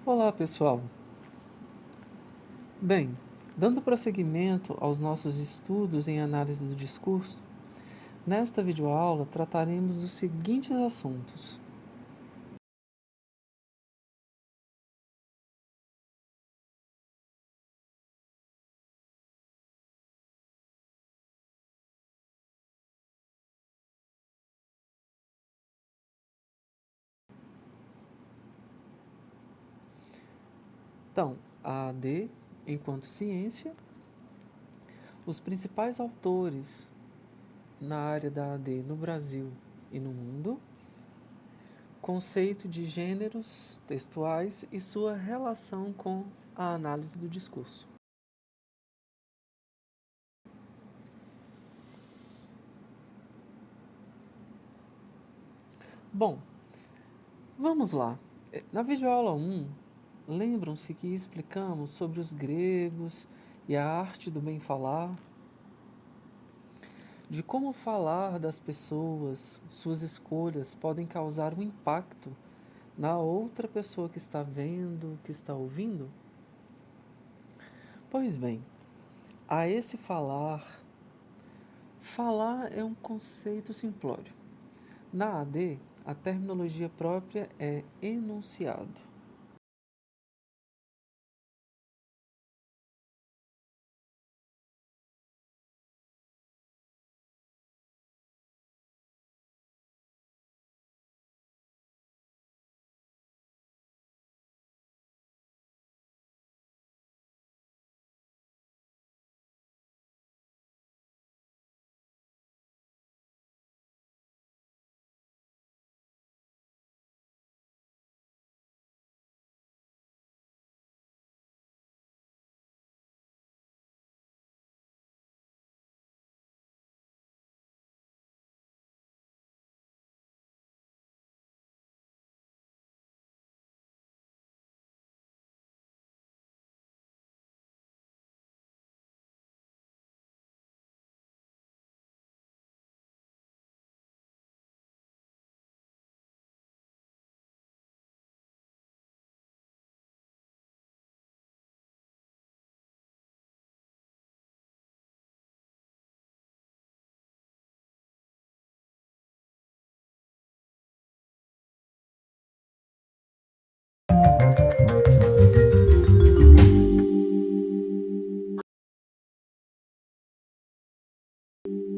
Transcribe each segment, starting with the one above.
Olá, pessoal. Bem, dando prosseguimento aos nossos estudos em análise do discurso, nesta videoaula trataremos dos seguintes assuntos. Então, a AD enquanto ciência, os principais autores na área da AD no Brasil e no mundo, conceito de gêneros textuais e sua relação com a análise do discurso. Bom, vamos lá. Na videoaula 1, lembram-se que explicamos sobre os gregos e a arte do bem-falar, de como falar das pessoas, suas escolhas podem causar um impacto na outra pessoa que está vendo, que está ouvindo? Pois bem, a esse falar, falar é um conceito simplório. Na AD, a terminologia própria é enunciado.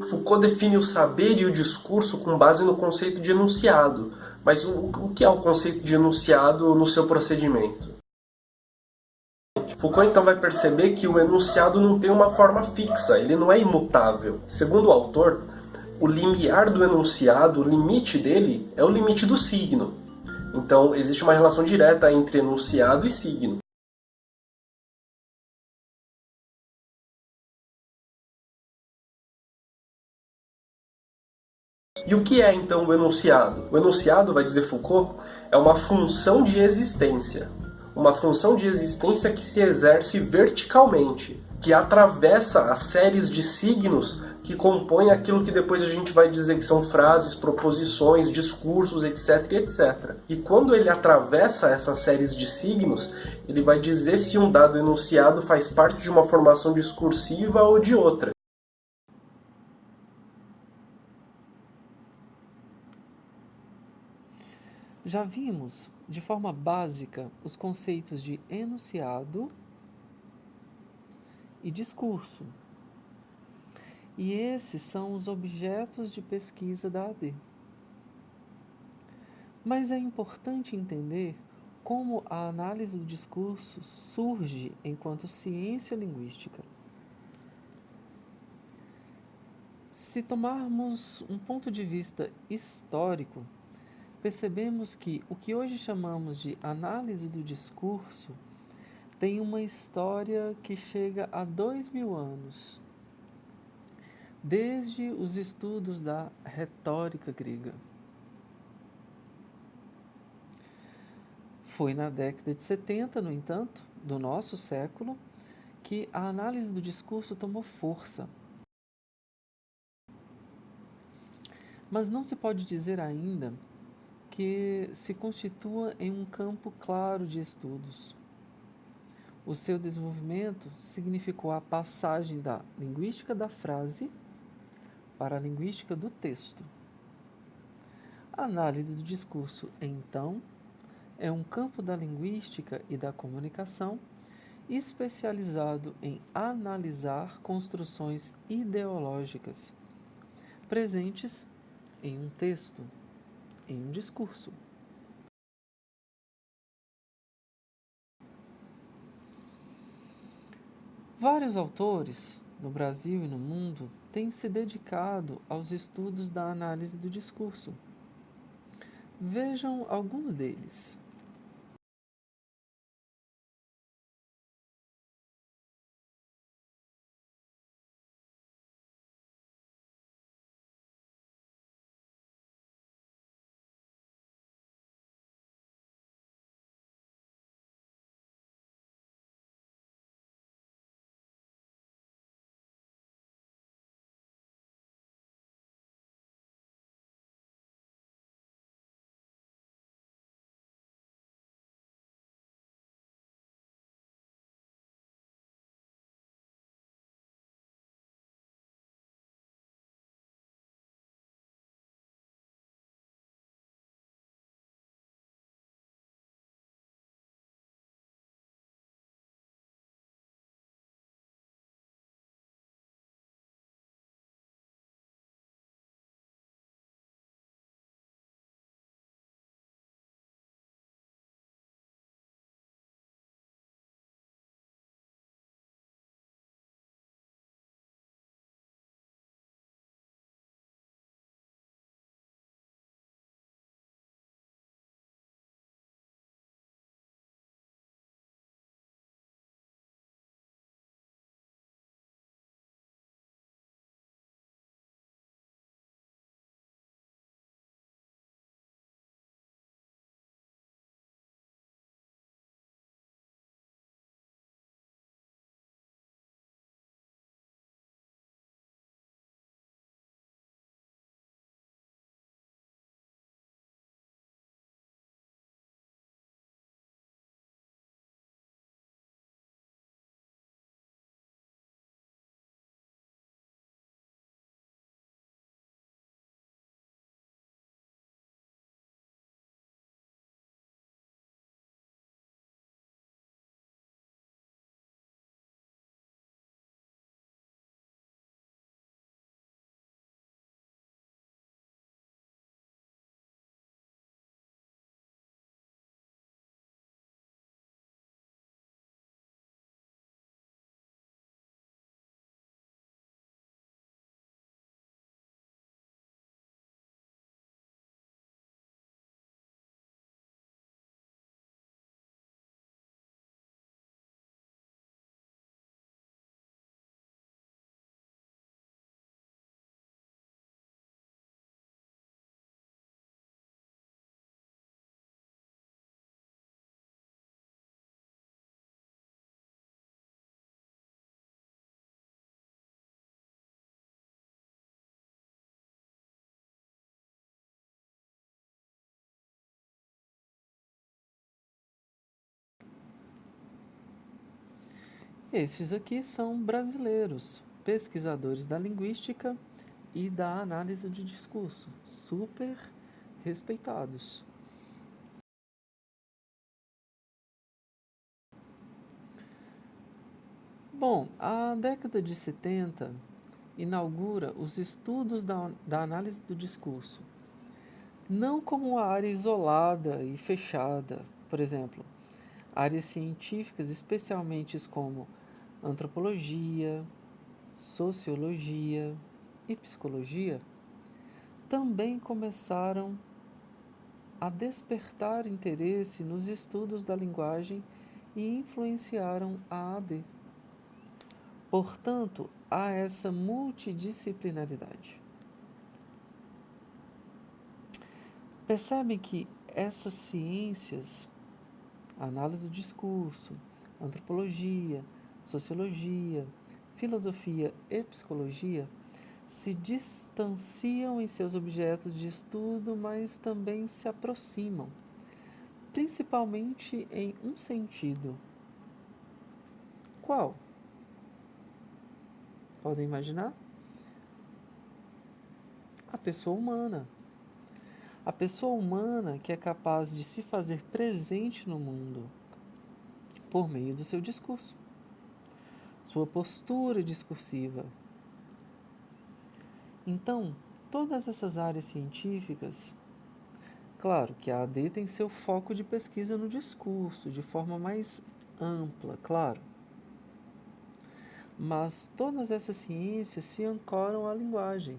Foucault define o saber e o discurso com base no conceito de enunciado. Mas o que é o conceito de enunciado no seu procedimento? Foucault então vai perceber que o enunciado não tem uma forma fixa, ele não é imutável. Segundo o autor, o limiar do enunciado, o limite dele, é o limite do signo. Então existe uma relação direta entre enunciado e signo. E o que é então o enunciado? O enunciado, vai dizer Foucault, é uma função de existência. Uma função de existência que se exerce verticalmente, que atravessa as séries de signos que compõem aquilo que depois a gente vai dizer que são frases, proposições, discursos, etc, etc. E quando ele atravessa essas séries de signos, ele vai dizer se um dado enunciado faz parte de uma formação discursiva ou de outra. Já vimos, de forma básica, os conceitos de enunciado e discurso. E esses são os objetos de pesquisa da AD. Mas é importante entender como a análise do discurso surge enquanto ciência linguística. Se tomarmos um ponto de vista histórico, percebemos que o que hoje chamamos de análise do discurso tem uma história que chega a 2000 anos, desde os estudos da retórica grega. Foi na década de 70, no entanto, do nosso século, que a análise do discurso tomou força. Mas não se pode dizer ainda que se constitua em um campo claro de estudos. O seu desenvolvimento significou a passagem da linguística da frase para a linguística do texto. A análise do discurso, então, é um campo da linguística e da comunicação especializado em analisar construções ideológicas presentes em um texto, em um discurso. Vários autores, no Brasil e no mundo, têm se dedicado aos estudos da análise do discurso. Vejam alguns deles. Esses aqui são brasileiros, pesquisadores da linguística e da análise de discurso, super respeitados. Bom, a década de 70 inaugura os estudos da análise do discurso, não como uma área isolada e fechada, por exemplo, áreas científicas, especialmente como antropologia, sociologia e psicologia, também começaram a despertar interesse nos estudos da linguagem e influenciaram a AD. Portanto, há essa multidisciplinaridade. Percebem que essas ciências, análise do discurso, antropologia, sociologia, filosofia e psicologia, se distanciam em seus objetos de estudo, mas também se aproximam, principalmente em um sentido. Qual? Podem imaginar? A pessoa humana. A pessoa humana que é capaz de se fazer presente no mundo por meio do seu discurso, sua postura discursiva. Então, todas essas áreas científicas, claro que a AD tem seu foco de pesquisa no discurso, de forma mais ampla, claro. Mas todas essas ciências se ancoram à linguagem.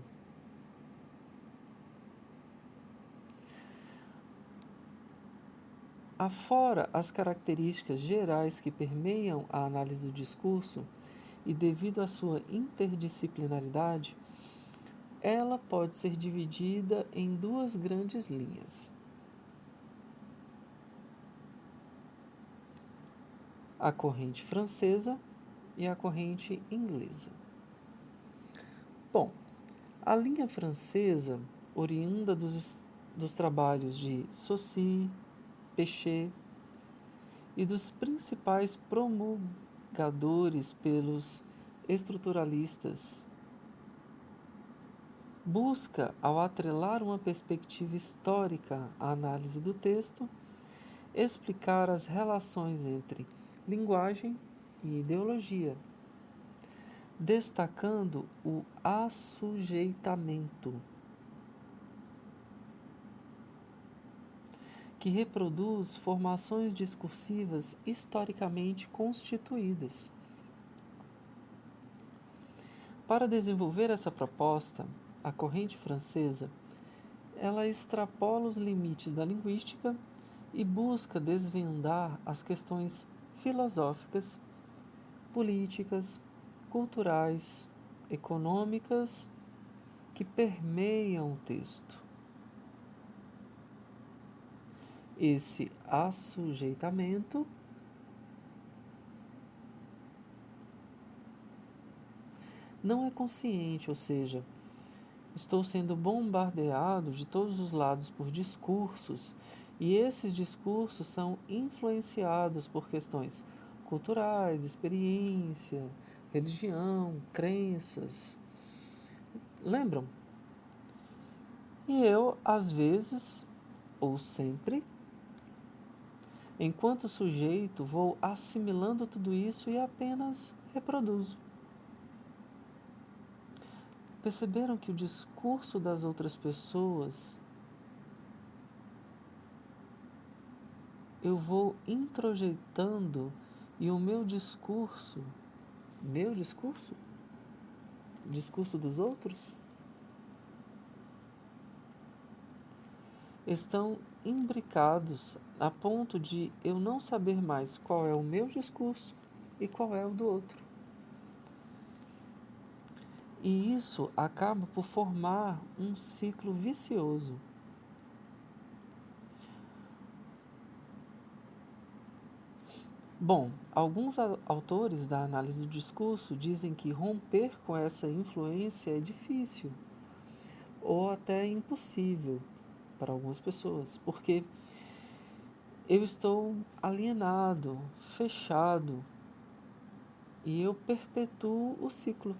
Afora as características gerais que permeiam a análise do discurso, e devido à sua interdisciplinaridade, ela pode ser dividida em duas grandes linhas: a corrente francesa e a corrente inglesa. Bom, a linha francesa, oriunda dos trabalhos de Saussure, Péchet e dos principais promulgadores pelos estruturalistas, busca, ao atrelar uma perspectiva histórica à análise do texto, explicar as relações entre linguagem e ideologia, destacando o assujeitamento, que reproduz formações discursivas historicamente constituídas. Para desenvolver essa proposta, a corrente francesa, ela extrapola os limites da linguística e busca desvendar as questões filosóficas, políticas, culturais, econômicas que permeiam o texto. Esse assujeitamento não é consciente, ou seja, estou sendo bombardeado de todos os lados por discursos, e esses discursos são influenciados por questões culturais, experiência, religião, crenças. Lembram? E eu, às vezes, ou sempre, enquanto sujeito, vou assimilando tudo isso e apenas reproduzo. Perceberam que o discurso das outras pessoas eu vou introjetando e o meu discurso discurso dos outros, estão imbricados a ponto de eu não saber mais qual é o meu discurso e qual é o do outro. E isso acaba por formar um ciclo vicioso. Bom, alguns autores da análise do discurso dizem que romper com essa influência é difícil ou até impossível para algumas pessoas, porque eu estou alienado, fechado, e eu perpetuo o ciclo.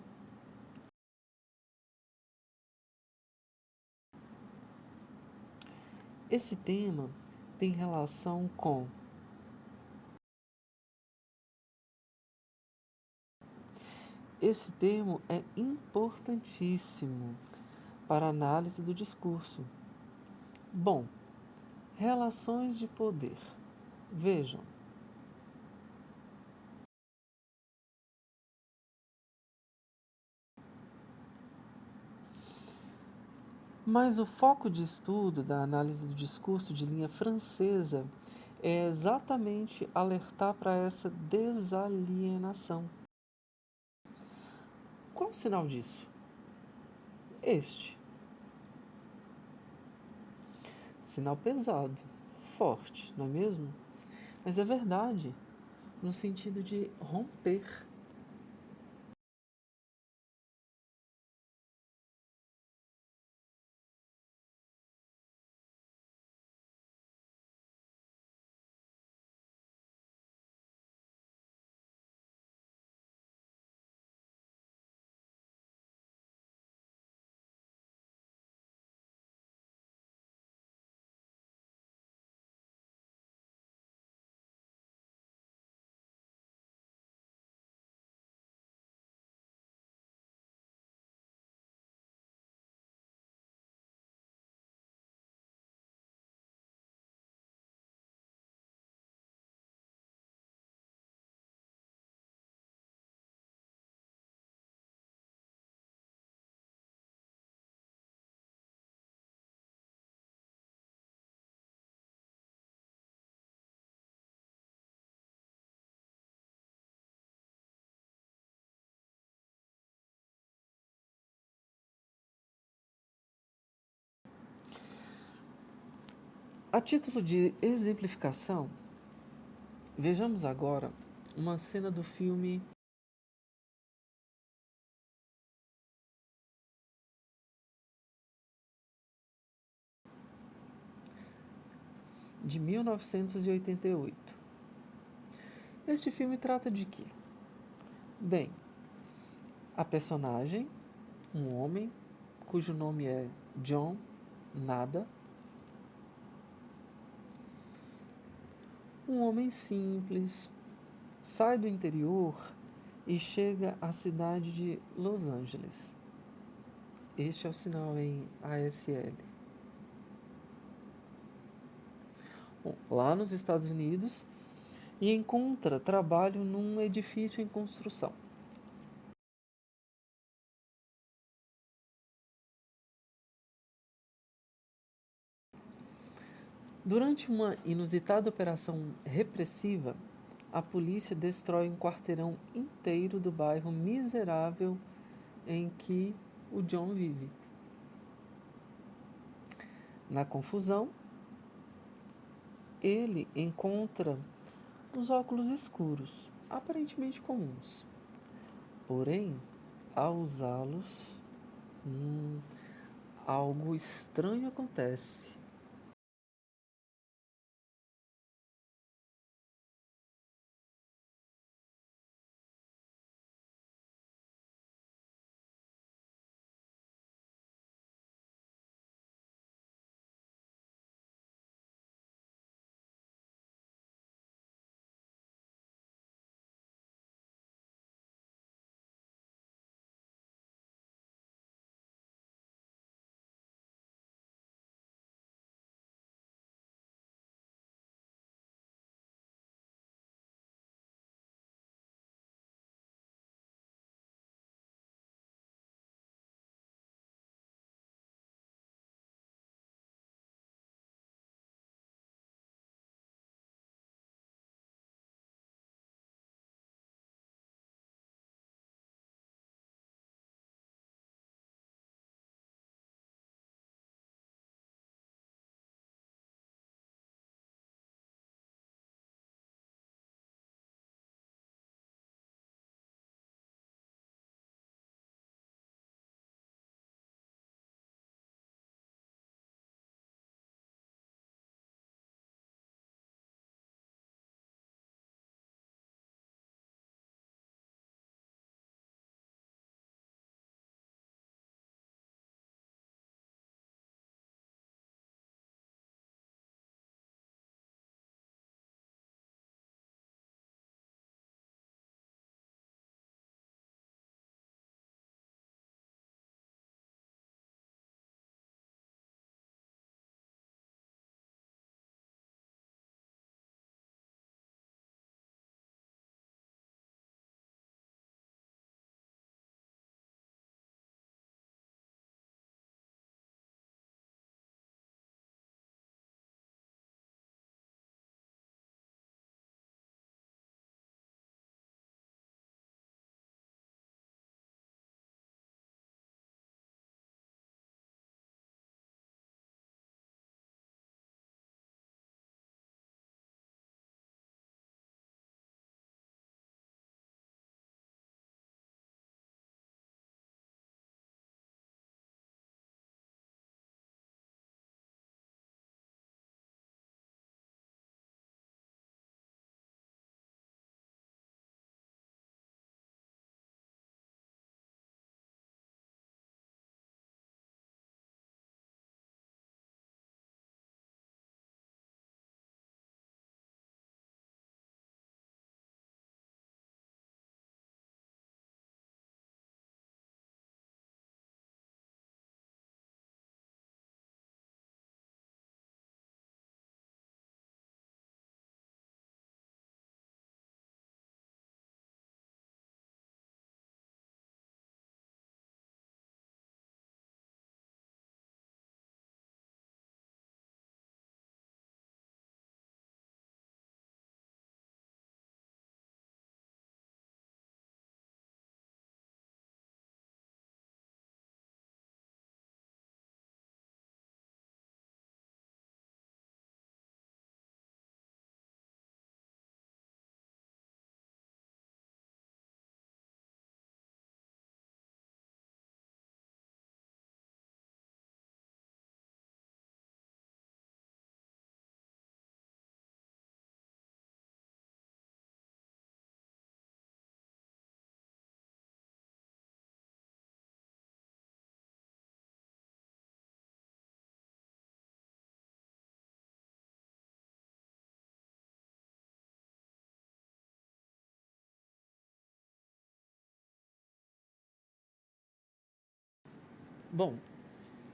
Esse tema tem relação com esse termo é importantíssimo para a análise do discurso. Bom, relações de poder. Vejam. Mas o foco de estudo da análise do discurso de linha francesa é exatamente alertar para essa desalienação. Qual o sinal disso? Este. Sinal pesado, forte, não é mesmo? Mas é verdade, no sentido de romper. A título de exemplificação, vejamos agora uma cena do filme de 1988. Este filme trata de quê? Bem, a personagem, um homem cujo nome é John Nada, um homem simples, sai do interior e chega à cidade de Los Angeles. Este é o sinal em ASL. Bom, lá nos Estados Unidos, e encontra trabalho num edifício em construção. Durante uma inusitada operação repressiva, a polícia destrói um quarteirão inteiro do bairro miserável em que o John vive. Na confusão, ele encontra os óculos escuros, aparentemente comuns. Porém, ao usá-los, algo estranho acontece. Bom,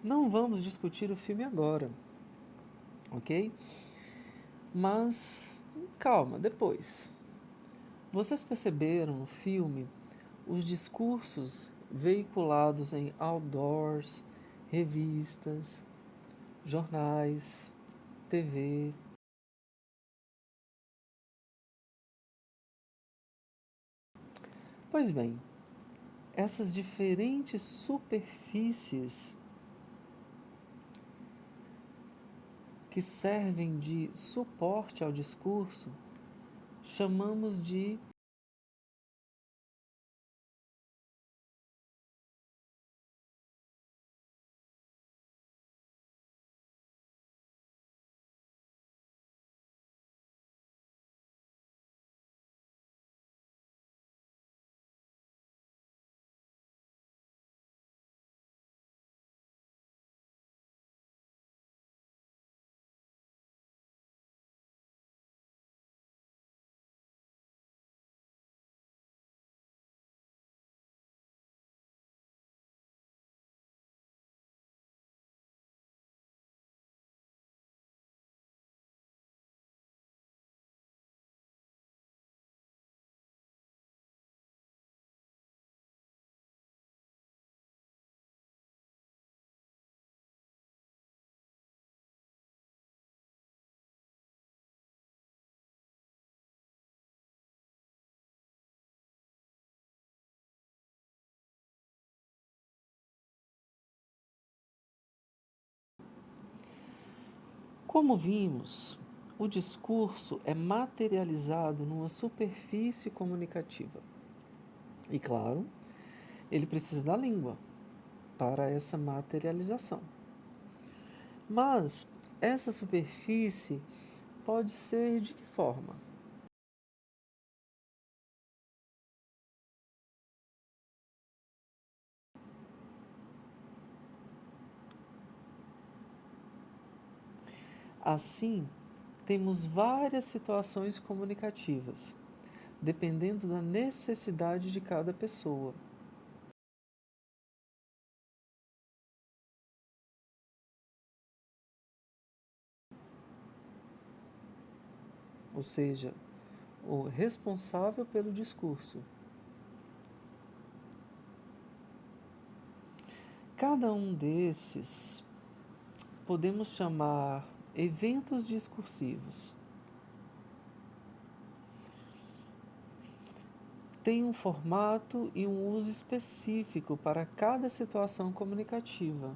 não vamos discutir o filme agora, ok? Mas calma, depois. Vocês perceberam no filme os discursos veiculados em outdoors, revistas, jornais, TV. Pois bem, essas diferentes superfícies que servem de suporte ao discurso chamamos de como vimos, o discurso é materializado numa superfície comunicativa. E claro, ele precisa da língua para essa materialização. Mas essa superfície pode ser de que forma? Assim, temos várias situações comunicativas, dependendo da necessidade de cada pessoa. Ou seja, o responsável pelo discurso. Cada um desses podemos chamar eventos discursivos. Tem um formato e um uso específico para cada situação comunicativa.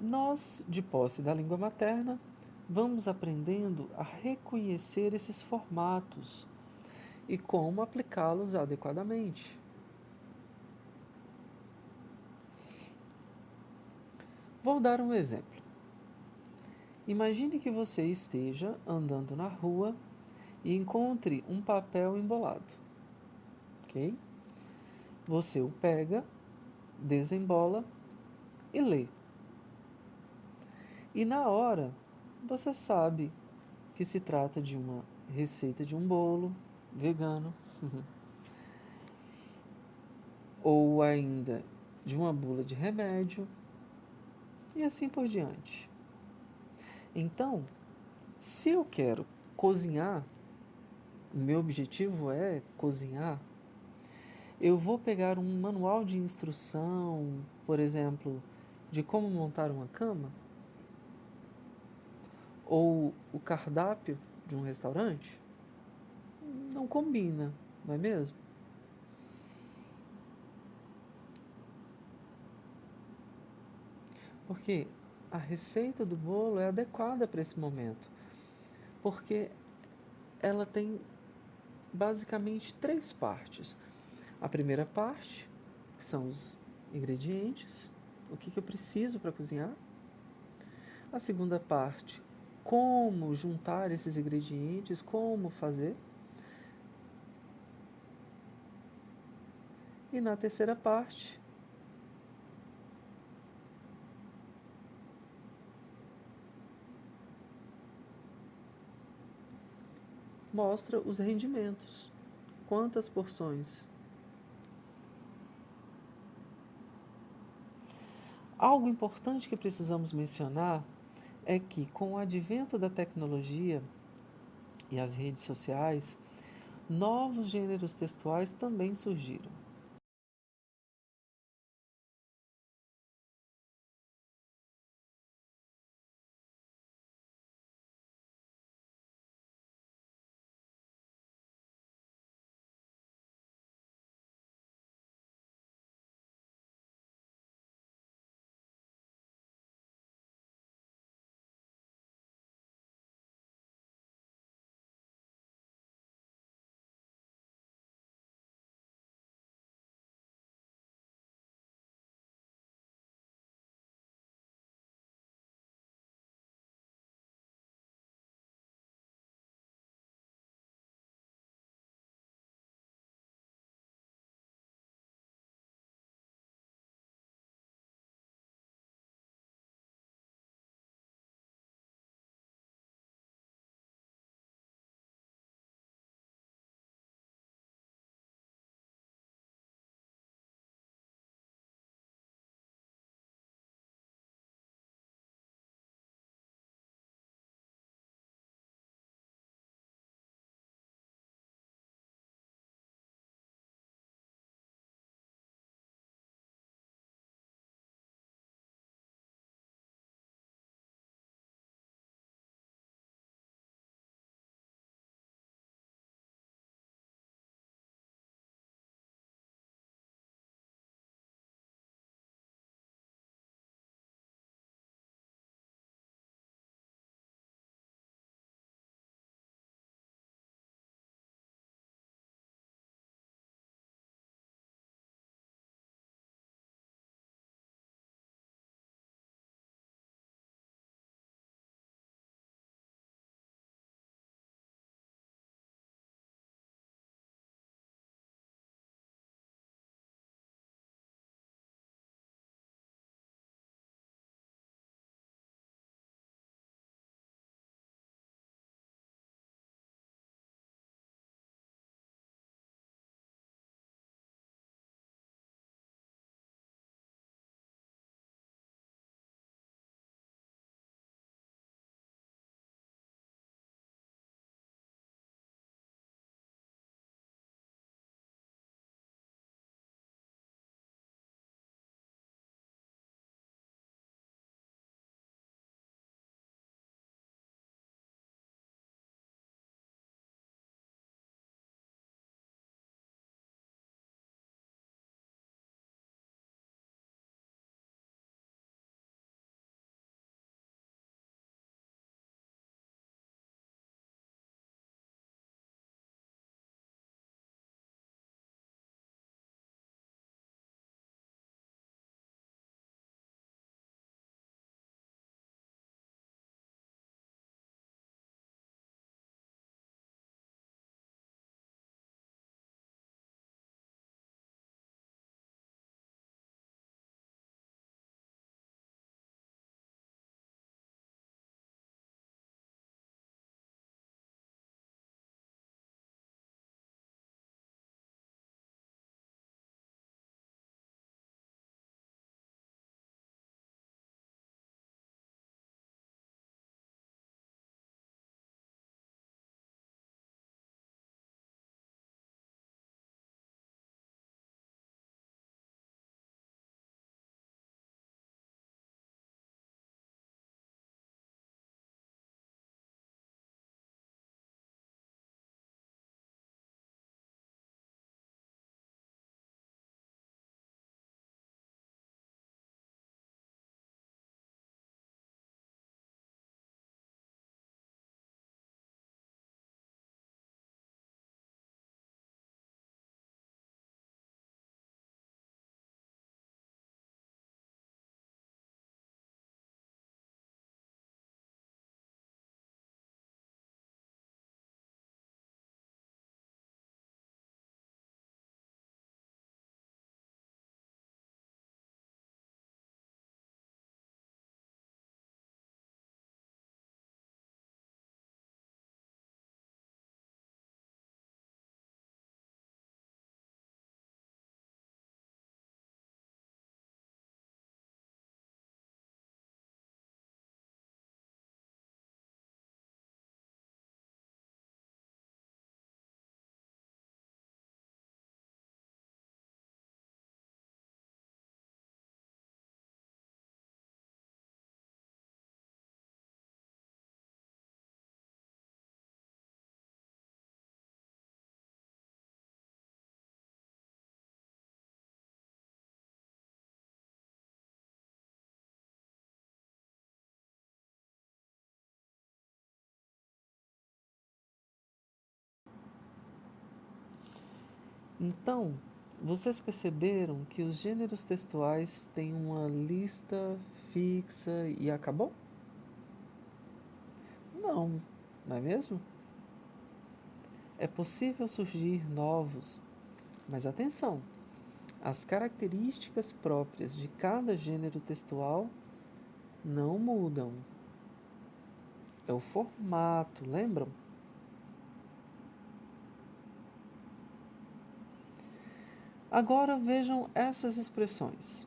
Nós, de posse da língua materna, vamos aprendendo a reconhecer esses formatos e como aplicá-los adequadamente. Vou dar um exemplo. Imagine que você esteja andando na rua e encontre um papel embolado, ok? Você o pega, desembola e lê. E na hora, você sabe que se trata de uma receita de um bolo vegano, ou ainda de uma bula de remédio, e assim por diante. Então, se eu quero cozinhar, o meu objetivo é cozinhar, eu vou pegar um manual de instrução, por exemplo, de como montar uma cama, ou o cardápio de um restaurante. Não combina, não é mesmo? Porque a receita do bolo é adequada para esse momento, porque ela tem basicamente três partes. A primeira parte, que são os ingredientes, o que eu preciso para cozinhar. A segunda parte, como juntar esses ingredientes, como fazer. E na terceira parte, mostra os rendimentos. Quantas porções Algo importante que precisamos mencionar é que, com o advento da tecnologia e as redes sociais, novos gêneros textuais também surgiram. Então, vocês perceberam que os gêneros textuais têm uma lista fixa e acabou? Não, não é mesmo? É possível surgir novos, mas atenção, as características próprias de cada gênero textual não mudam. É o formato, lembram? Agora vejam essas expressões.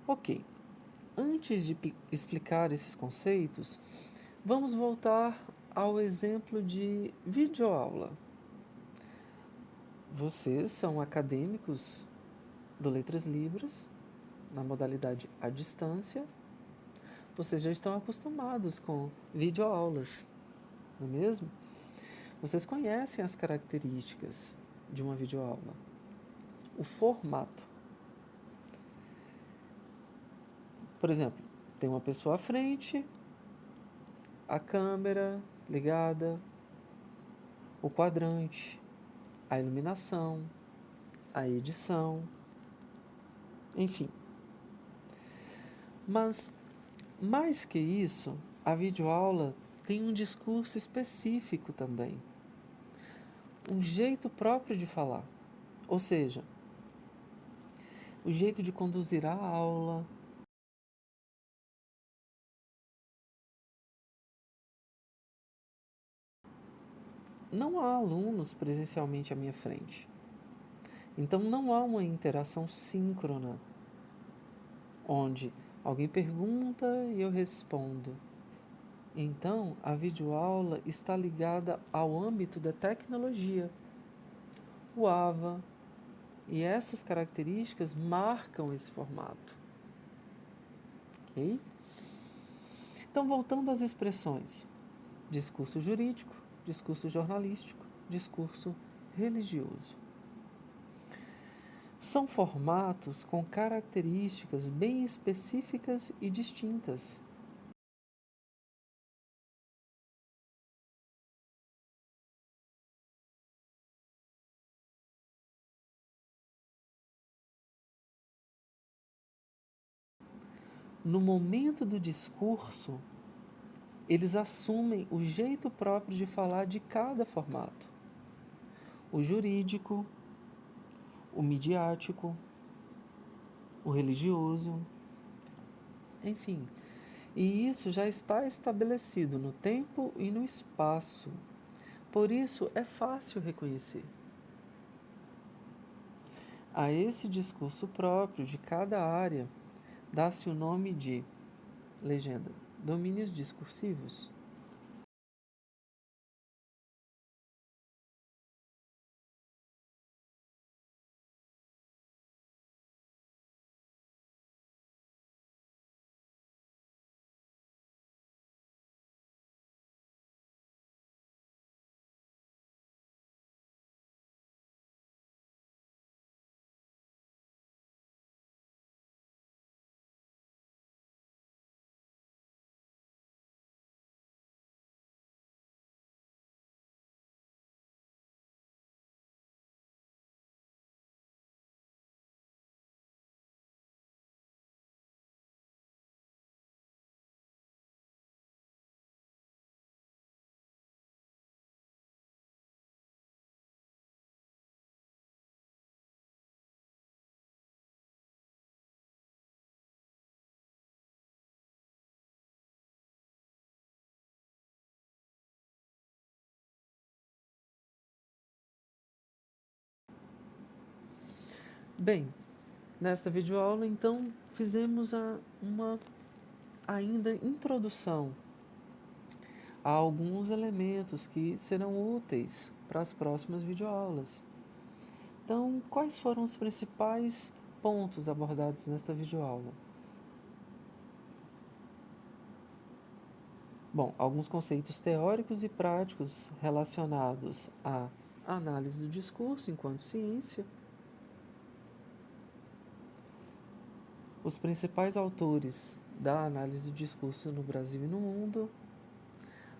Ok, antes de explicar esses conceitos, vamos voltar ao exemplo de videoaula. Vocês são acadêmicos do Letras Libras, na modalidade à distância. Vocês já estão acostumados com videoaulas, não é mesmo? Vocês conhecem as características de uma videoaula, o formato. Por exemplo, tem uma pessoa à frente, a câmera ligada, o quadrante, a iluminação, a edição, enfim. Mas, mais que isso, a videoaula tem um discurso específico também, um jeito próprio de falar, ou seja, o jeito de conduzir a aula. Não há alunos presencialmente à minha frente, então não há uma interação síncrona, onde alguém pergunta e eu respondo. Então, a videoaula está ligada ao âmbito da tecnologia, o AVA, e essas características marcam esse formato. Ok? Então, voltando às expressões: discurso jurídico, discurso jornalístico, discurso religioso. São formatos com características bem específicas e distintas. No momento do discurso, eles assumem o jeito próprio de falar de cada formato: o jurídico, o midiático, o religioso, enfim. E isso já está estabelecido no tempo e no espaço. Por isso é fácil reconhecer. A esse discurso próprio de cada área dá-se o nome de legenda, domínios discursivos. Bem, nesta videoaula, então, fizemos uma ainda introdução a alguns elementos que serão úteis para as próximas videoaulas. Então, quais foram os principais pontos abordados nesta videoaula? Bom, alguns conceitos teóricos e práticos relacionados à análise do discurso enquanto ciência, os principais autores da análise do discurso no Brasil e no mundo,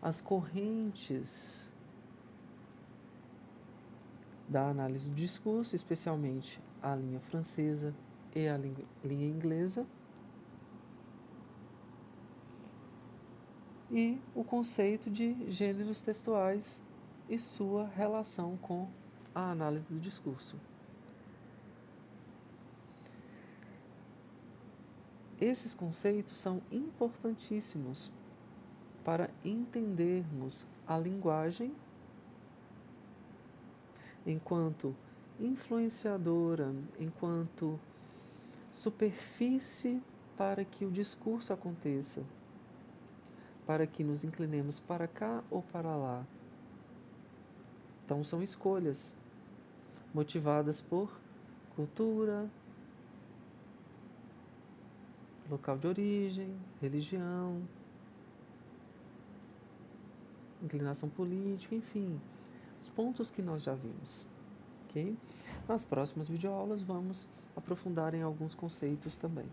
as correntes da análise do discurso, especialmente a linha francesa e a linha inglesa, e o conceito de gêneros textuais e sua relação com a análise do discurso. Esses conceitos são importantíssimos para entendermos a linguagem enquanto influenciadora, enquanto superfície para que o discurso aconteça, para que nos inclinemos para cá ou para lá. Então são escolhas motivadas por cultura, local de origem, religião, inclinação política, enfim, os pontos que nós já vimos, ok? Nas próximas videoaulas vamos aprofundar em alguns conceitos também.